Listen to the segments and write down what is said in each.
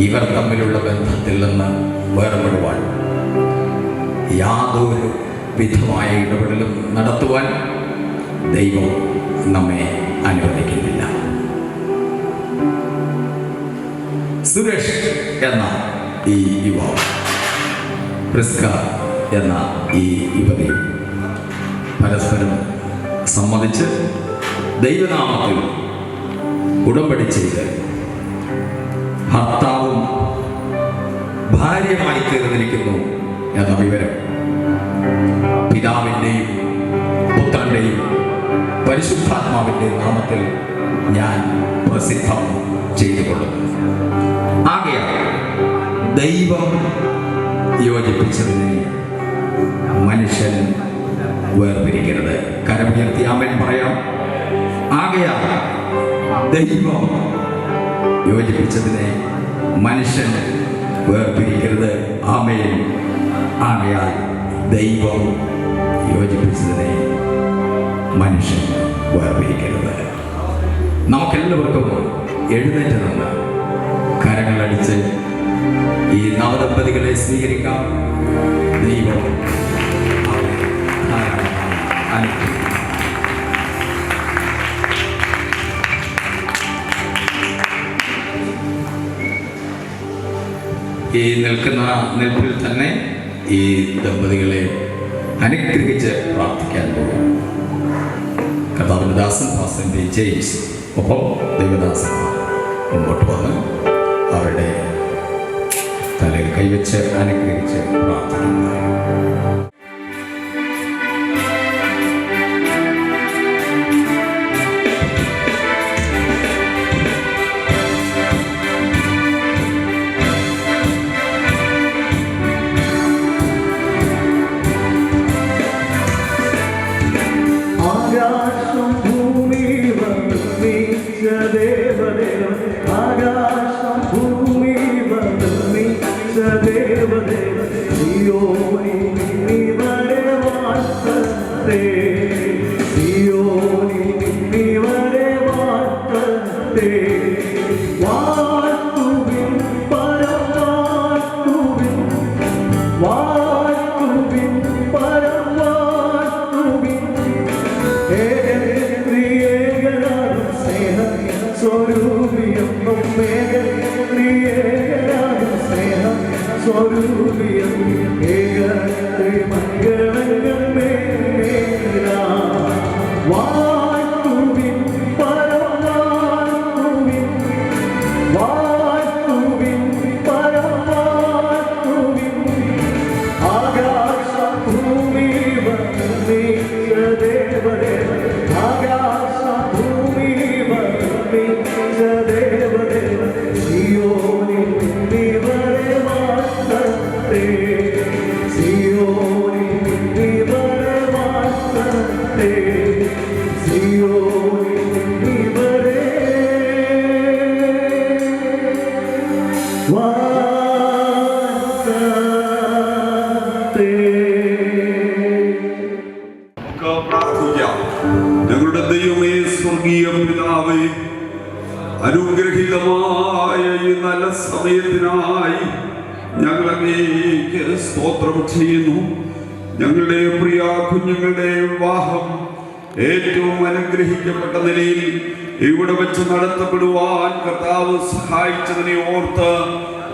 ഇവർ തമ്മിലുള്ള ബന്ധത്തിൽ നിന്ന് വേർപെടുവാൻ യാതൊരു വിധമായ ഇടപെടലും നടത്തുവാൻ ദൈവം നമ്മെ അനുവദിക്കുന്നില്ല. സുരേഷ് എന്ന ഈ യുവാവ്, പ്രിസ്ക എന്ന ഈ യുവതിയും പരസ്പരം സമ്മതിച്ച് ദൈവനാമത്തിൽ ഉടമ്പടി ചെയ്ത് ഭർത്താവും ഭാര്യമായി തീർന്നിരിക്കുന്നു എന്ന വിവരം പിതാവിൻ്റെയും പുത്രൻ്റെയും പരിശുദ്ധാത്മാവിൻ്റെ നാമത്തിൽ ഞാൻ പ്രസിദ്ധം ചെയ്തുകൊള്ളുന്നു. ആകയാൽ ദൈവം യോജിപ്പിച്ചതിനെ മനുഷ്യൻ വേർപിരിക്കരുത്. കരമുയർത്തി ആമേൻ പറയാം. ആകയാൽ ദൈവം യോജിപ്പിച്ചതിനെ മനുഷ്യൻ വേർപിരിക്കരുത്. ആമേൻ. ആകയാൽ ദൈവം യോജിപ്പിച്ചതിനെ മനുഷ്യൻ വേർപിരിക്കരുത്. നമുക്കെല്ലാവർക്കും എഴുന്നേറ്റ് നിന്ന് കരങ്ങളടിച്ച് ഈ നവദമ്പതികളെ സ്വീകരിക്കാം. ദൈവം ഈ നിൽക്കുന്ന നിൽപ്പിൽ തന്നെ ഈ ദമ്പതികളെ അനുഗ്രഹിച്ച് പ്രാർത്ഥിക്കാൻ പോകും. കർത്താവിന്റെ ദാസൻ പാസ്റ്റർ ജെയിംസ് ഒപ്പം ദൈവദാസൻ മുമ്പോട്ട് വന്ന് അവരുടെ തലയിൽ കൈവച്ച് അനുഗ്രഹിച്ച് പ്രാർത്ഥിക്കുന്നതായി. ഞങ്ങളുടെ ദൈവമേ, സ്വർഗീയ പിതാവേ, അനുഗ്രഹീതമായ ഈ നല്ല സമയത്തിനായി ഞങ്ങൾ അങ്ങേക്ക് സ്തോത്രം ചെയ്യുന്നു. ഞങ്ങളുടെ പ്രിയ കുഞ്ഞുങ്ങളുടെ വിവാഹം ഏറ്റവും അനുഗ്രഹിക്കപ്പെട്ട നിലയിൽ ഇവിടെ വെച്ച് നടത്തപ്പെടുവാൻ കർത്താവ് സഹായിച്ചതിനെ ഓർത്ത്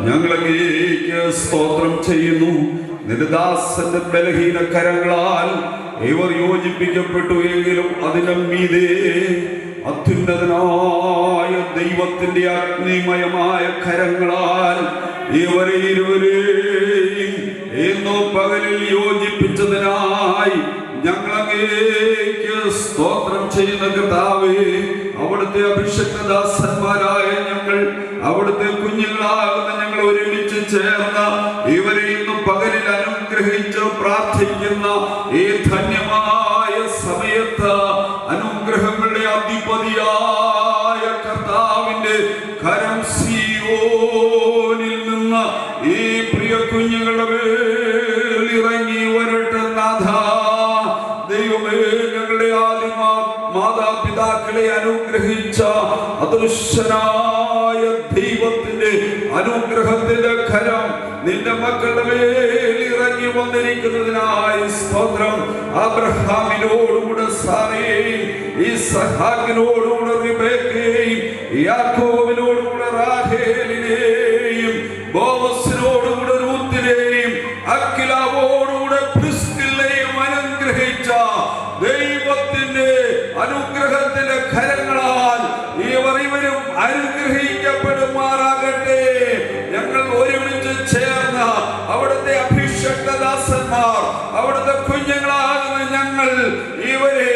ഞങ്ങൾ അങ്ങേക്ക് സ്തോത്രം ചെയ്യുന്നു. നിന്റെ ദാസന്റെ ബലഹീന കരങ്ങളാൽ ഇവർ യോജിപ്പിക്കപ്പെട്ടു എങ്കിലും അതിന്റെ മീതെ അത്യുന്നതനായ ദൈവത്തിന്റെ അഗ്നിമയമായ കരങ്ങളാൽ ഇവരെ ഇരുവരെയും എന്നോ പകലിൽ യോജിപ്പിച്ചതിനായി ഞങ്ങൾ അങ്ങേക്ക് സ്തോത്രം ചെയ്യുന്ന കർത്താവേ, അവിടുത്തെ അഭിഷക്തദാസന്മാരായ ഞങ്ങൾ, അവിടുത്തെ കുഞ്ഞുങ്ങളാകുന്ന ഞങ്ങൾ ഒരുമിച്ച് ചേർന്ന് ഇവരെ ഇന്നും പകലിൽ അനുഗ്രഹിച്ച് പ്രാർത്ഥിക്കുന്ന ഈ ധന്യമായ സമയത്ത് അനുഗ്രഹങ്ങളുടെ അധിപതിയായ കർത്താവിന്റെ കരം സീയോനിൽ നിന്ന് ഈ പ്രിയ കുഞ്ഞുങ്ങളുടെ മേൽ ഇറങ്ങി വരട്ടെ നാഥ. ദൈവമേ, ഞങ്ങളുടെ ആദ്യ മാതാപിതാക്കളെ അനുഗ്രഹിച്ച അദൃശ്യനായ ദൈവത്തിന്റെ അനുഗ്രഹ അനുഗ്രഹത്തിന്റെ കരം നിന്റെ മക്കളുടെ മേൽ ഇറങ്ങി വന്നിരിക്കുന്നതിനായി സ്തോത്രം. അബ്രഹാമിനോടുകൂടെ സാറയെയും ഇസ്ഹാക്കിനോടുകൂടെ റിബേക്കയെയും യാക്കോബിനോടുകൂടെ റാഹേലിനെയും ബോവസിനോടുകൂടെ രൂത്തിനെയും അഖിലാവോടുകൂടെ പ്രിസ്കില്ലയെയും അനുഗ്രഹിച്ച ദൈവത്തിന്റെ അനുഗ്രഹത്തിന്റെ കരങ്ങളാൽ ഇവരും അനുഗ്രഹിക്കപ്പെടുമാറാകട്ടെ. ഞങ്ങൾ ഒരുമിച്ച് ചേർന്ന അവിടുത്തെ അഭിഷക്തദാസന്മാർ, അവിടുത്തെ കുഞ്ഞുങ്ങളാകുന്ന ഞങ്ങൾ ഇവരെ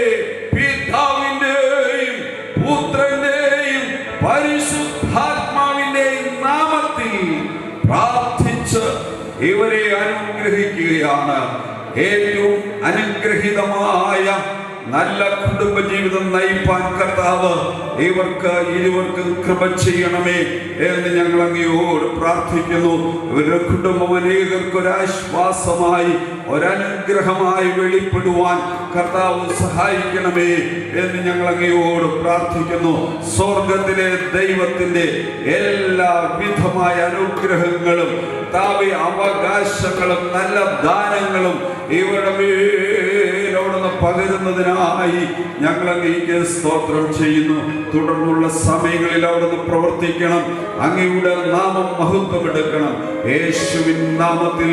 പിതാവിന്റെയും പുത്രന്റെയും പരിശുദ്ധാത്മാവിന്റെയും നാമത്തിൽ പ്രാർത്ഥിച്ച് ഇവരെ അനുഗ്രഹിക്കുകയാണ്. ഏറ്റവും അനുഗ്രഹീതമായ നല്ല കുടുംബജീവിതം നയിപ്പാൻ കർത്താവ് ഇരുവർക്കും കൃപ ചെയ്യണമേ എന്ന് ഞങ്ങൾ അങ്ങയോട് പ്രാർത്ഥിക്കുന്നു. ഇവരുടെ കുടുംബം അനേകർക്കൊരാശ്വാസമായി ഒരനുഗ്രഹമായി വെളിപ്പെടുവാൻ കർത്താവ് സഹായിക്കണമേ എന്ന് ഞങ്ങൾ അങ്ങയോട് പ്രാർത്ഥിക്കുന്നു. സ്വർഗത്തിലെ ദൈവത്തിന്റെ എല്ലാവിധമായ അനുഗ്രഹങ്ങളും അവകാശങ്ങളും നല്ല ദാനങ്ങളും ഇവരുടെ മേലോടൊന്ന് പകരുന്നതിനായി ഞങ്ങൾ അങ്ങേക്ക് സ്തോത്രം ചെയ്യുന്നു. തുടർന്നുള്ള സമയങ്ങളിൽ അവിടുന്ന് പ്രവർത്തിക്കണം. അങ്ങയുടെ നാമം മഹത്വമെടുക്കണം. യേശുവിൻ നാമത്തിൽ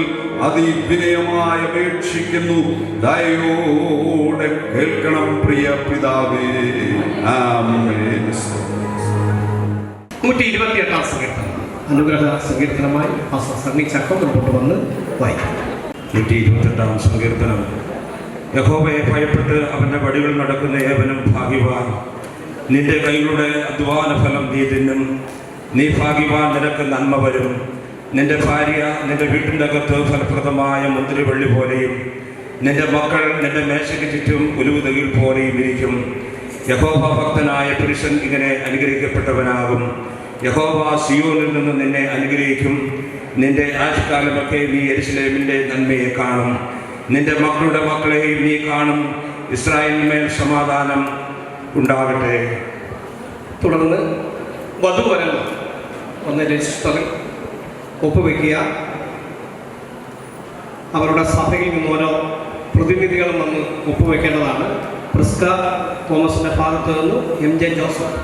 അതിവിനയമായി അപേക്ഷിക്കുന്നു. ദയോടെ കേൾക്കണം പ്രിയ പിതാവേ. ആമേൻ. 128 സങ്കീർത്തനം അനുഗ്രഹ സങ്കീർത്തനമായി സണ്ണി ചക്കം മുമ്പോട്ട് വന്ന് വായിക്കും. 128 സങ്കീർത്തനം. യഹോവയെ ഭയപ്പെട്ട് അവൻ്റെ വഴികൾ നടക്കുന്ന ഏവനും ഭാഗ്യവാൻ. നിന്റെ കൈകളുടെ അധ്വാന ഫലം നീ തിന്നും. നീ ഭാഗ്യവാൻ, നിനക്ക് നന്മ വരും. നിന്റെ ഭാര്യ നിന്റെ വീട്ടിൻ്റെ അകത്ത് ഫലപ്രദമായ മുന്തിരിവള്ളി പോലെയും നിന്റെ മക്കൾ നിന്റെ മേശയ്ക്ക് ചുറ്റും ഉലുവുതകിൽ പോലെയും ഇരിക്കും. യഹോവ ഭക്തനായ പുരുഷൻ ഇങ്ങനെ അനുഗ്രഹിക്കപ്പെട്ടവനാകും. യഹോവ സിയോനിൽ നിന്ന് നിന്നെ അനുഗ്രഹിക്കും. നിന്റെ ആയുഷ്കാലമൊക്കെ നീ യെരൂശലേമിൻ്റെ നന്മയെ കാണും. നിന്റെ മക്കളുടെ മക്കളെയും നീ കാണും. ഇസ്രായേലിന്മേൽ സമാധാനം ഉണ്ടാകട്ടെ. തുടർന്ന് വധുവരങ്ങൾ ഒന്ന് രജിസ്റ്ററിൽ ഒപ്പുവെക്കുക. അവരുടെ സഭയിൽ നിന്ന് ഓരോ പ്രതിനിധികളും വന്ന് ഒപ്പുവെക്കേണ്ടതാണ്. പ്രിസ്ക തോമസിൻ്റെ ഭാഗത്ത് നിന്ന് MJ ജോസഫ്.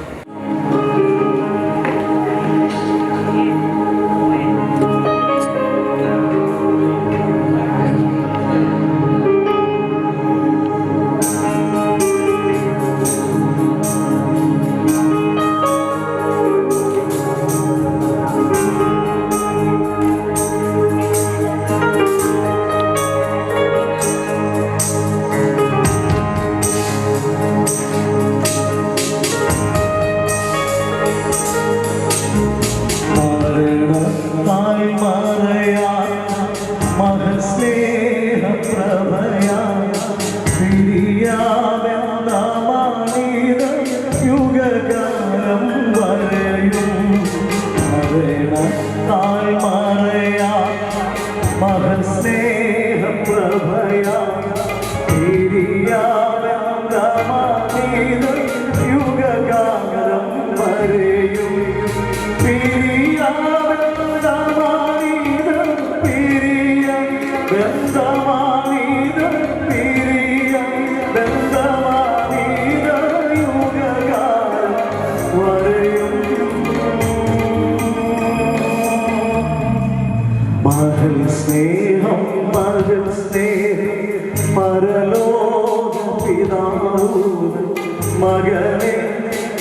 മകനെ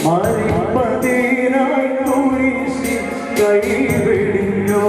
മരിപ്പതിനായി കുരിശിൽ കൈവെടിഞ്ഞോ.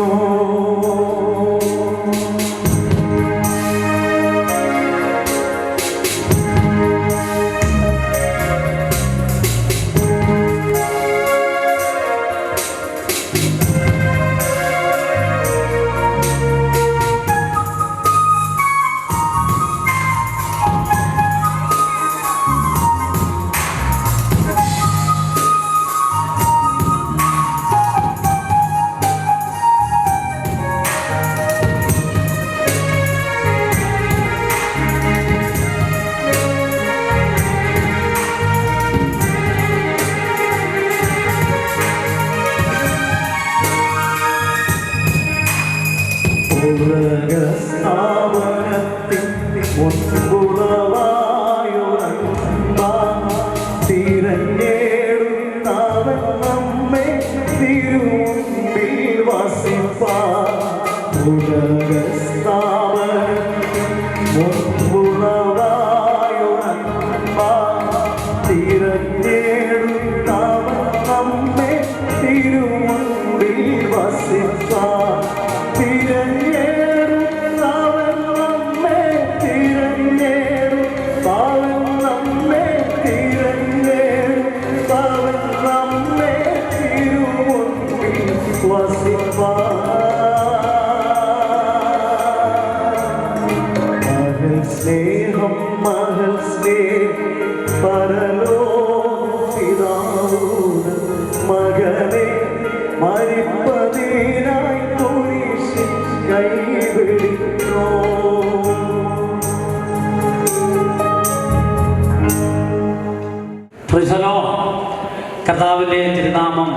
കർത്താവിൻ്റെ തിരുനാമം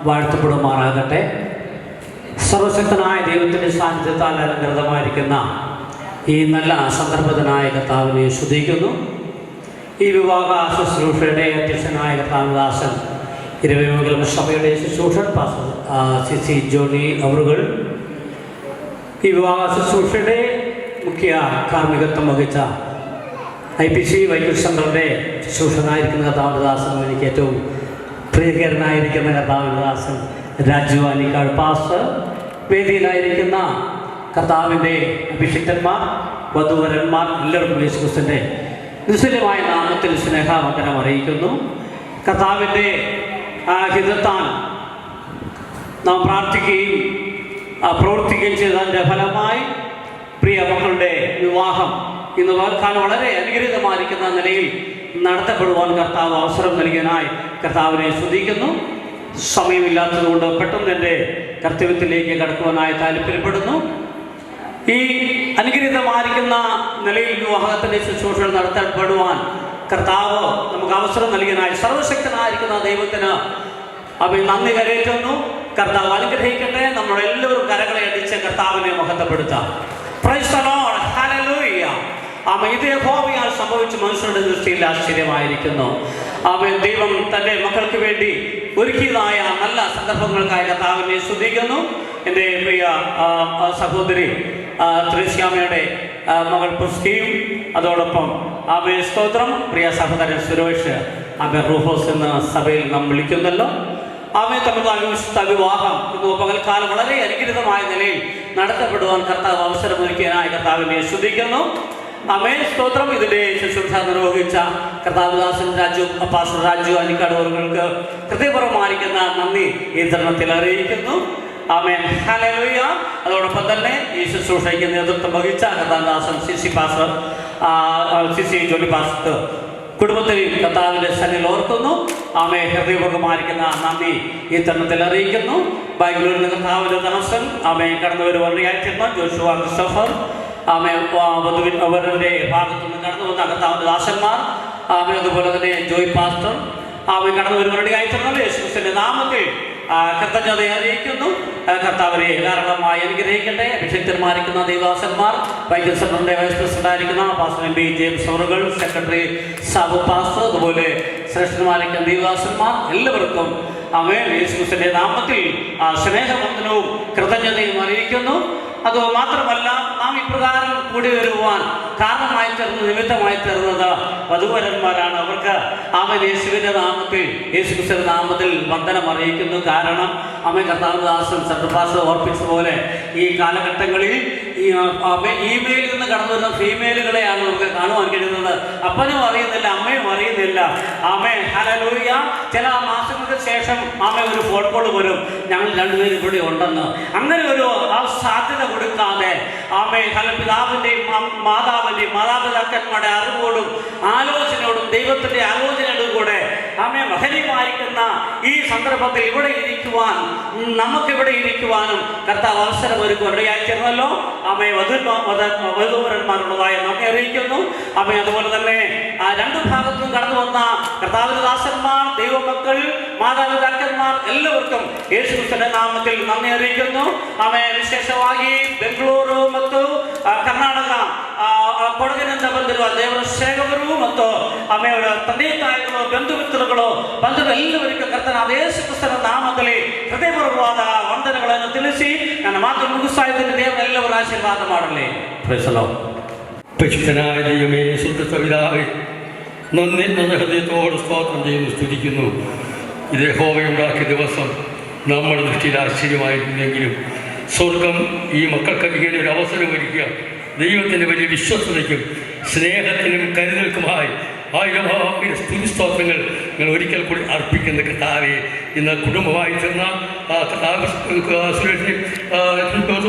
വാഴ്ത്തപ്പെടുമാറാകട്ടെ. സർവശക്തനായ ദൈവത്തിൻ്റെ സാന്നിധ്യത്താൽ അലങ്കൃതമായിരിക്കുന്ന ഈ നല്ല സന്ദർഭത്തിനായ കർത്താവിനെ സ്തുതിക്കുന്നു. ഈ വിവാഹ ശുശ്രൂഷയുടെ അധ്യക്ഷനായ കർത്താവദാസൻ ഇരവിമംഗലം സഭയുടെ ശുശ്രൂഷൻ പാസ്റ്റർ സി ജോണി അവറുകൾ, ഈ വിവാഹ ശുശ്രൂഷയുടെ മുഖ്യ കാർമ്മികത്വം വഹിച്ച IPC വൈദ്യുത സെൻ്ററിൻ്റെ ശുശ്രൂഷനായിരിക്കുന്ന കർത്താവദാസൻ, എനിക്ക് ഏറ്റവും പ്രിയകരനായിരിക്കുന്ന കർത്താവദാസൻ രാജു ആനിക്കാട് പാസ്റ്റർ, വേദിയിലായിരിക്കുന്ന കർത്താവിൻ്റെ അഭിഷിക്തന്മാർ, വധൂവരന്മാർ, എല്ലാവർക്കും യേശുക്രിസ്തുവിൻ്റെ നിസ്തുല്യമായ നാമത്തിൽ സ്നേഹവന്ദനം അറിയിക്കുന്നു. കർത്താവിൻ്റെ ഹിതത്താൽ നാം പ്രാർത്ഥിക്കുകയും പ്രവർത്തിക്കുകയും ചെയ്തതിൻ്റെ ഫലമായി പ്രിയ മക്കളുടെ വിവാഹം ഇന്ന് വാഗ്ദാനം വളരെ അനുഗ്രഹീതമായിരിക്കുന്ന നിലയിൽ നടത്തപ്പെടുവാൻ കർത്താവ് അവസരം നൽകിയതിനായി കർത്താവിനെ സ്തുതിക്കുന്നു. സമയമില്ലാത്തതുകൊണ്ട് പെട്ടെന്ന് എൻ്റെ കർത്തവ്യത്തിലേക്ക് കടക്കുവാനായി താല്പര്യപ്പെടുന്നു. ഈ അനുഗ്രഹീതമായിരിക്കുന്ന നിലയിൽ വിവാഹത്തിൻ്റെ ശുശ്രൂഷകൾ നടത്തപ്പെടുവാൻ കർത്താവ് നമുക്ക് അവസരം നൽകിയതിനായി സർവശക്തനായിരിക്കുന്ന ദൈവത്തിന് അവൻ നന്ദി കരയേറ്റുന്നു. കർത്താവ് അനുഗ്രഹിക്കട്ടെ. നമ്മളെല്ലാവരും കരകളെ അടിച്ച് കർത്താവിനെ മഹത്വപ്പെടുത്താം. Praise the lord, hallelujah. ഇത് യഹോവയാൽ സംഭവിച്ച മനുഷ്യരുടെ ദൃഷ്ടിയിൽ ആശ്ചര്യമായിരിക്കുന്നു. ദൈവം തൻ്റെ മക്കൾക്ക് വേണ്ടി ഒരുക്കിയതായ നല്ല സന്ദർഭങ്ങൾക്കായി കർത്താവിനെ സ്തുതിക്കുന്നു. എൻ്റെ പ്രിയ സഹോദരി ത്രേസ്യാമ്മയുടെ മകൾ പുസ്കിയും, അതോടൊപ്പം സ്തോത്രം പ്രിയ സഹോദരൻ സുരേഷ് റൂഹോസ് എന്ന സഭയിൽ നാം വിളിക്കുന്നല്ലോ. തമ്മിലുള്ള വിവാഹം ഇന്ന് പകൽക്കാലം വളരെ അനുഗ്രഹീതമായ നിലയിൽ നടത്തപ്പെടുവാൻ കർത്താവ് അവസരമൊരുക്കിയതിനായി കർത്താവിനെ സ്തുതിക്കുന്നു. സ്തോത്രം. ഇതിൻ്റെ ശുശ്രൂഷ നിർവഹിച്ച കർത്താവദാസൻ പാസ്റ്റർ രാജു ആനിക്കാട് അവർക്ക് ഹൃദയപൂർവ്വമായിരിക്കുന്ന നന്ദി ഈ തരുണത്തിൽ അറിയിക്കുന്നു. ആമേൻ, ഹല്ലേലൂയ. അതോടൊപ്പം തന്നെ ഈ ശുശ്രൂഷയ്ക്ക് നേതൃത്വം വഹിച്ച കർത്താവദാസൻ സി ജോലി പാസ്റ്റർ കുടുംബത്തിൽ കർത്താവിൻ്റെ സന്നിധിയിൽ ഓർക്കുന്നു. ഹൃദയപൂർവ്വമായിരിക്കുന്ന നന്ദി ഈ തരുണത്തിൽ അറിയിക്കുന്നു. ബാംഗ്ലൂരിൽ നിന്ന് കർത്താവിൻ്റെ തടസ്സം കടന്നു വരുവാനായിട്ടിരുന്ന ജോഷുവ ക്രിസ്റ്റഫർ, വധുവിൻ്റെ ഭാഗത്തു നിന്ന് കടന്നു വന്ന കർത്താവിൻ്റെ ദാസന്മാർ, അതുപോലെ തന്നെ ജോയ് പാസ്റ്റർ കടന്നു വരുവാനായിട്ടിരുന്നത് യേശുക്രിസ്തുവിന്റെ നാമത്തിൽ കൃതജ്ഞത അറിയിക്കുന്നു. കർത്താവിനെ ധാരാളമായി അനുഗ്രഹിക്കട്ടെ. അഭിഷിക്തന്മാരിക്കുന്ന ദൈവദാസന്മാർ, വൈദ്യുത സെൻ്ററിൻ്റെ വൈസ് പ്രസിഡന്റായിരിക്കുന്ന പാസ്റ്റർ MB ജെയിംസ് അവറുകൾ, സെക്രട്ടറി സാബു പാസ്റ്റർ, അതുപോലെ ശ്രേഷ്ഠന്മാരിക്കുന്ന ദൈവദാസന്മാർ, എല്ലാവർക്കും യേശുക്രിസ്തുവിന്റെ നാമത്തിൽ സ്നേഹവന്ദനവും കൃതജ്ഞതയും അറിയിക്കുന്നു. അത് മാത്രമല്ല, നാം ഇപ്രകാരം കൂടി വരുവാൻ കാരണമായി തീർന്നത്, നിമിത്തമായി തീർന്നത് വധൂവരന്മാരാണ്. അവർക്ക് യേശുവിൻ്റെ നാമത്തിൽ, യേശുക്രിസ്തുവിന്റെ നാമത്തിൽ വന്ദനം അറിയിക്കുന്നു. കാരണം കർത്താവദാസൻ സെൻട്രൽ ഓർപ്പിച്ചതുപോലെ ഈ കാലഘട്ടങ്ങളിൽ ഇമെയിലിൽ നിന്ന് കടന്നു വരുന്ന ഫീമെയിലുകളെയാണ് നമുക്ക് കാണുവാൻ കഴിയുന്നത്. അപ്പനും അറിയുന്നില്ല, അമ്മയും അറിയുന്നില്ല. ഹല്ലേലൂയ. ചില മാസങ്ങൾക്ക് ശേഷം ഒരു ഫോൺ കോൾ വരും, ഞങ്ങൾ രണ്ടുപേരും ഇവിടെ ഉണ്ടെന്ന്. അങ്ങനെ ഒരു സാധ്യത കൊടുക്കാതെ പിതാവിൻ്റെയും മാതാപിതാക്കന്മാരുടെ അറിവോടും ആലോചനയോടും ദൈവത്തിൻ്റെ ആലോചനയോടും കൂടെ മഹനീയമായിരിക്കുന്ന ഈ സന്ദർഭത്തിൽ ഇവിടെ ഇരിക്കുവാൻ, നമുക്കിവിടെ ഇരിക്കുവാനും കർത്താവ് അവസരം ഒരുക്കുകയായിരുന്നല്ലോ. വധൂവരന്മാരുള്ളതായ നന്ദി അറിയിക്കുന്നു. അതുപോലെ തന്നെ രണ്ടു ഭാഗത്തും കടന്നു വന്ന കർത്താവിന്റെ ദാസന്മാർ, ദൈവമക്കൾ, മാതാപിതാക്കന്മാർ എല്ലാവർക്കും യേശുക്രിസ്തുവിന്റെ നാമത്തിൽ നന്ദി അറിയിക്കുന്നു. ವಿಶೇಷವಾಗಿ ಬೆಂಗಳೂರು ಮತ್ತು ಕರ್ನಾಟಕ ಕೊಡಗಿನಿಂದ ಬಂದಿರುವ ದೇವರ ಸೇವಕರು ಮತ್ತು ಅವರ ತಂದೆ ತಾಯಿಗಳು, ಬಂಧು ಮಿತ್ರಗಳು, ಬಂಧುಗಳು ಎಲ್ಲರಿಗೂ ಕರ್ತನಾದ ಯೇಸು ಕ್ರಿಸ್ತನ ನಾಮದಲ್ಲಿ ಹೃದಯಪೂರ್ವಕವಾದ ವಂದನೆಗಳನ್ನು ತಿಳಿಸಿ ನನ್ನ ಮಾತು ಮುಗಿಸ್ತಾ ಇದ್ದೀನಿ. ದೇವರ ಎಲ್ಲವರ ಆಶೀರ್ವಾದ ಮಾಡಲಿ. Praise the Lord. പരിശുദ്ധനായ ദൈവമേ, സുഹൃത്ത പിതാവേ, നന്ദി ഹൃദയത്തോട് സ്തോത്രം ചെയ്യുന്നു, സ്തുതിക്കുന്നു. ഇത് യഹോവയുണ്ടാക്കിയ ദിവസം നമ്മുടെ ദൃഷ്ടിയിൽ ആശ്ചര്യമായിരുന്നെങ്കിലും സ്വർഗം ഈ മക്കൾക്ക് ഇങ്ങനെ ഒരു അവസരം ഒരുക്കുക. ദൈവത്തിൻ്റെ വലിയ വിശ്വസ്തതയ്ക്കും സ്നേഹത്തിനും കരുതൽക്കുമായി ആയിരം സ്തുതിസ്തോത്രങ്ങൾ നിങ്ങൾ ഒരിക്കൽ കൂടി അർപ്പിക്കുന്ന കർത്താവെ, ഇന്ന് കുടുംബമായി ചേർന്ന സുരേഷിനെ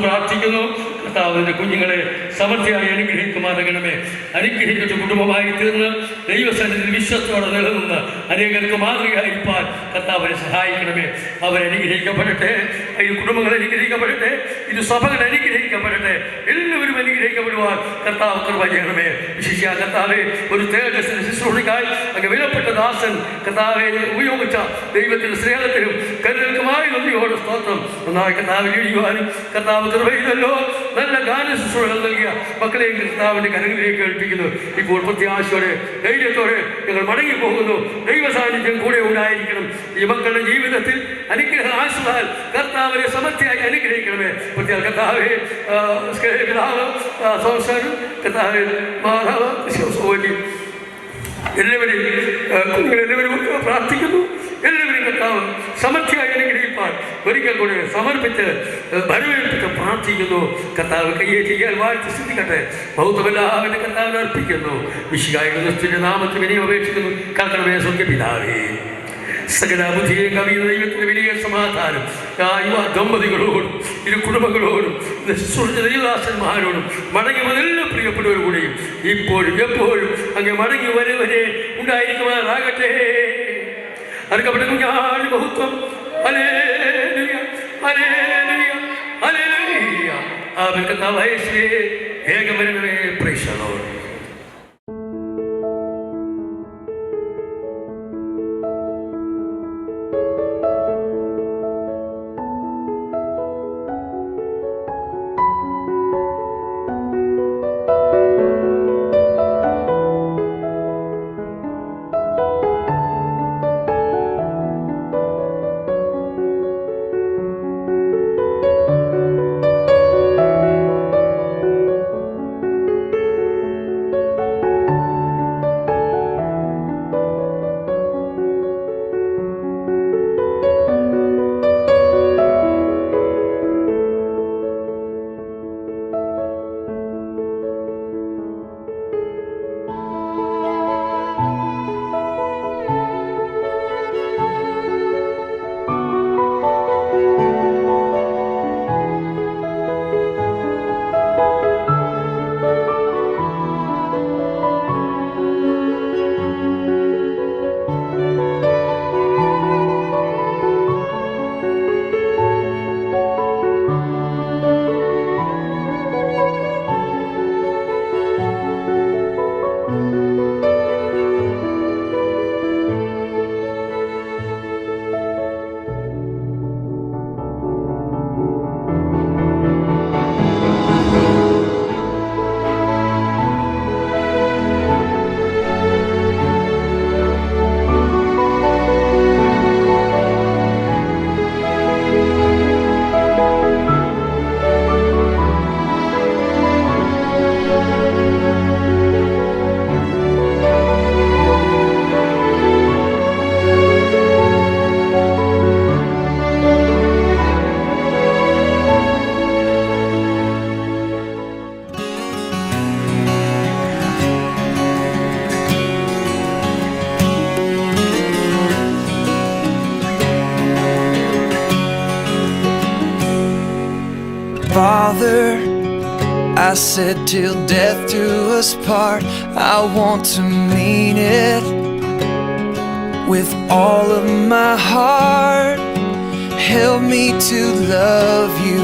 പ്രാർത്ഥിക്കുന്നു. കർത്താവിൻ്റെ കുഞ്ഞുങ്ങളെ സമൃദ്ധിയായി അനുഗ്രഹിക്കുമാറാകണമേ. അനുഗ്രഹിക്കപ്പെട്ട കുടുംബമായി തീർന്ന് ദൈവസന്നിധിയിൽ വിശ്വസ്തയോടെ നിലനിന്ന് അനേകർക്ക് മാതൃകയായിരിക്കാൻ കർത്താവിനെ സഹായിക്കണമേ. അവരനുഗ്രഹിക്കപ്പെടട്ടെ. ഈ കുടുംബങ്ങൾ അനുഗ്രഹിക്കപ്പെടട്ടെ, ഇത് സഭകൾ അനുഗ്രഹിക്കപ്പെടട്ടെ, എല്ലാവരും അനുഗ്രഹിക്കപ്പെടുവാൻ കർത്താവ് കൃപ ചെയ്യണമേ. വിശിഷ്യ കർത്താവെ, ഒരു തേജസ്സിന് ശുശ്രൂഷയ്ക്കായി അങ്ങ് വിലപ്പെട്ട ദാസൻ കർത്താവെ ഉപയോഗിച്ച ദൈവത്തിന്റെ സ്നേഹത്തിനും കരുതൽക്കുമായി നന്ദിയോട് സ്തോത്രം. നന്നായി കർത്താവിൽ ഇടിയുവാനും കർത്താവ് കൃപ ചെയ്തല്ലോ. നല്ല ഗാന ശുശ്രൂഷകൾ നൽകിയ മക്കളെയും കർത്താവിന്റെ കരങ്ങളിലേക്ക് ഏൽപ്പിക്കുന്നു. ഇപ്പോൾ പ്രത്യാശയോടെ ധൈര്യത്തോടെ ഞങ്ങൾ മടങ്ങി പോകുന്നു. ദൈവ സാന്നിധ്യം കൂടെ ഉണ്ടായിരിക്കണം. ഈ മക്കളുടെ ജീവിതത്തിൽ അനുഗ്രഹം ആശ്രയാൽ കർത്താവിനെ സമൃദ്ധിയായി അനുഗ്രഹിക്കണമേ. പ്രത്യേക കർത്താവെ പിതാവ് സംസാരം കർത്താവെ മാതാവ് എല്ലാവരെയും കുഞ്ഞുങ്ങളെല്ലാവരും പ്രാർത്ഥിക്കുന്നു. എല്ലാവരും കർത്താവ് സമൃദ്ധിയായി അനുഗ്രഹിപ്പാൻ ഒരിക്കൽ കൂടെ സമർപ്പിച്ച് വരവേൽപ്പിച്ച് പ്രാർത്ഥിക്കുന്നു. കർത്താവ് കയ്യെ ചെയ്യാൻ വാഴ്ത്തി ശ്രദ്ധിക്കട്ടെ. ബൗദ്ധമെല്ലാവരുടെ കർത്താവിനെ അർപ്പിക്കുന്നു. വിശുദ്ധായ ക്രിസ്തുവിന്റെ നാമത്തിൽ വിനയം അപേക്ഷിക്കുന്നു. കർത്തവ്യ സ്വർഗ്ഗ പിതാവേ, സകല ബുദ്ധിയെ കവിയുന്ന ദൈവത്തിന്റെ വലിയ സമാധാനം യുവ ദമ്പതികളോടും ഇരു കുടുംബങ്ങളോടും ദൈവദാസന്മാരോടും മടങ്ങി വന്നെല്ലാം പ്രിയപ്പെട്ടവരോടുകൂടിയും ഇപ്പോഴും എപ്പോഴും അങ്ങ് മടങ്ങി വരെ ഉണ്ടായിരിക്കുമാറാകട്ടെ. അർക്കപ്പെട്ട കുഞ്ഞാടി ബഹുത്വം. Hallelujah, hallelujah, hallelujah. ആമേൻ. കർത്താവേ യേശുവേ, വേഗം വരണമേ. Praise the lord. Father, I said till death do us part, I want to mean it with all of my heart. Help me to love you